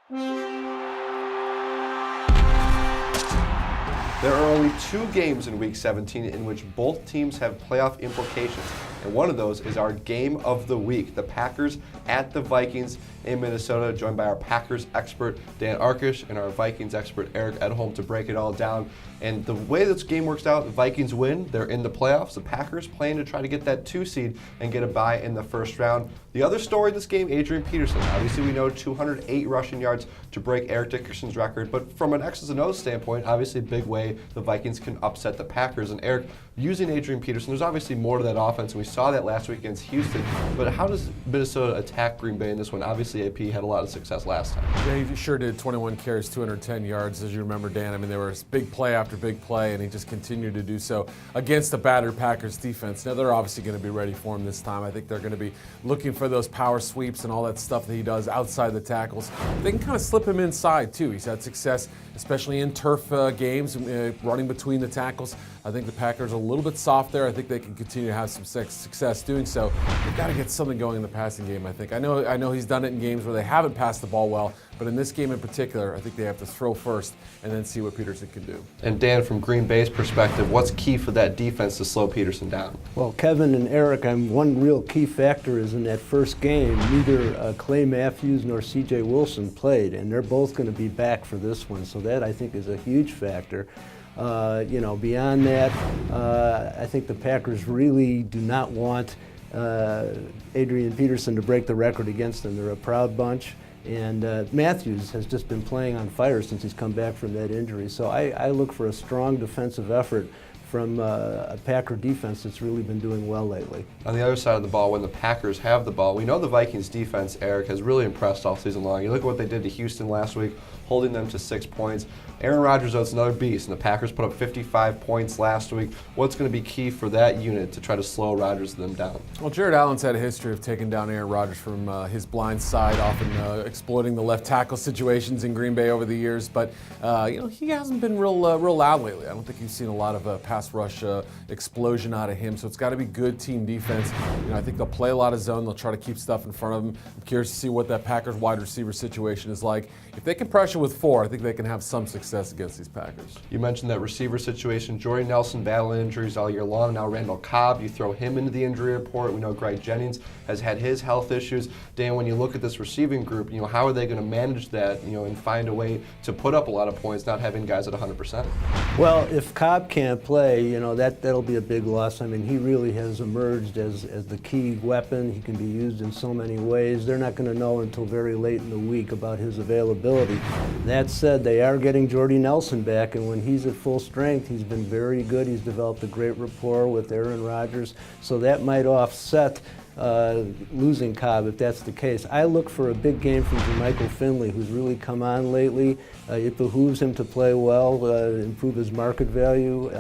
There are only 2 games in Week 17 in which both teams have playoff implications, and one of those is our game of the week. The Packers at the Vikings in Minnesota, joined by our Packers expert Dan Arkish and our Vikings expert Eric Edholm to break it all down. And the way this game works out, the Vikings win, they're in the playoffs. The Packers playing to try to get that 2 seed and get a bye in the first round. The other story in this game, Adrian Peterson. Obviously we know 208 rushing yards to break Eric Dickerson's record, but from an X's and O's standpoint, obviously a big way the Vikings can upset the Packers. And Eric, using Adrian Peterson, there's obviously more to that offense, and we saw that last week against Houston, but how does Minnesota attack Green Bay in this one? Obviously AP had a lot of success last time. Yeah, he sure did. 21 carries, 210 yards, as you remember, Dan. I mean, there was big play after big play, and he just continued to do so against the battered Packers defense. Now, they're obviously going to be ready for him this time. I think they're going to be looking for those power sweeps and all that stuff that he does outside the tackles. They can kind of slip him inside, too. He's had success, especially in turf games, running between the tackles. I think the Packers are a little bit soft there. I think they can continue to have some success doing so. They've got to get something going in the passing game, I think. I know he's done it in games where they haven't passed the ball well, but in this game in particular, I think they have to throw first and then see what Peterson can do. And Dan, from Green Bay's perspective, what's key for that defense to slow Peterson down? Well, Kevin and Eric, one real key factor is in that first game, neither Clay Matthews nor C.J. Wilson played, and they're both going to be back for this one. So that, I think, is a huge factor. Beyond that, I think the Packers really do not want Adrian Peterson to break the record against them. They're a proud bunch, and Matthews has just been playing on fire since he's come back from that injury. So I look for a strong defensive effort from a Packer defense that's really been doing well lately. On the other side of the ball, when the Packers have the ball, we know the Vikings defense, Eric, has really impressed all season long. You look at what they did to Houston last week, holding them to 6 points. Aaron Rodgers, though, is another beast, and the Packers put up 55 points last week. What's going to be key for that unit to try to slow Rodgers and them down? Well, Jared Allen's had a history of taking down Aaron Rodgers from his blind side, often exploiting the left tackle situations in Green Bay over the years. But he hasn't been real loud lately. I don't think you've seen a lot of pass rush explosion out of him. So it's got to be good team defense. I think they'll play a lot of zone. They'll try to keep stuff in front of them. I'm curious to see what that Packers wide receiver situation is like. If they can pressure with 4, I think they can have some success against these Packers. You mentioned that receiver situation. Jordy Nelson battling injuries all year long. Now Randall Cobb, you throw him into the injury report. We know Greg Jennings has had his health issues. Dan, when you look at this receiving group, how are they going to manage that, and find a way to put up a lot of points, not having guys at 100%? Well, if Cobb can't play, that'll be a big loss. I mean, he really has emerged as the key weapon. He can be used in so many ways. They're not going to know until very late in the week about his availability. That said, they are getting Jordy Nelson back, and when he's at full strength, he's been very good. He's developed a great rapport with Aaron Rodgers, so that might offset losing Cobb if that's the case. I look for a big game from JERMICHAEL FINLEY, who's really come on lately. It behooves him to play well, improve his market value.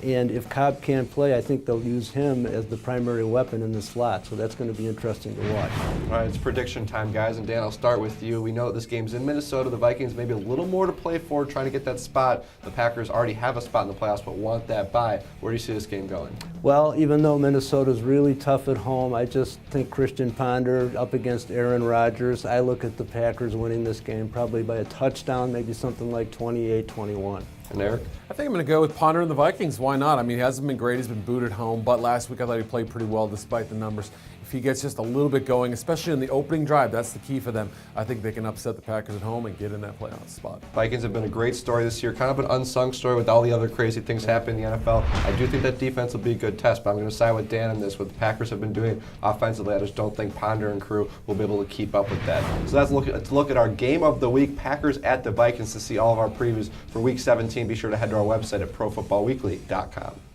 And if Cobb can't play, I think they'll use him as the primary weapon in the slot. So that's going to be interesting to watch. All right, it's prediction time, guys. And Dan, I'll start with you. We know that this game's in Minnesota. The Vikings maybe a little more to play for, trying to get that spot. The Packers already have a spot in the playoffs, but want that bye. Where do you see this game going? Well, even though Minnesota's really tough at home, I just think Christian Ponder up against Aaron Rodgers. I look at the Packers winning this game probably by a touchdown, maybe something like 28-21. And Eric? I think I'm going to go with Ponder and the Vikings. Why not? I mean, he hasn't been great. He's been booed at home. But last week I thought he played pretty well despite the numbers. If he gets just a little bit going, especially in the opening drive, that's the key for them. I think they can upset the Packers at home and get in that playoff spot. Vikings have been a great story this year. Kind of an unsung story with all the other crazy things happening in the NFL. I do think that defense will be a good test, but I'm going to side with Dan on this. What the Packers have been doing offensively, I just don't think Ponder and crew will be able to keep up with that. So let's look at our game of the week, Packers at the Vikings. To see all of our previews for Week 17, be sure to head to our website at profootballweekly.com.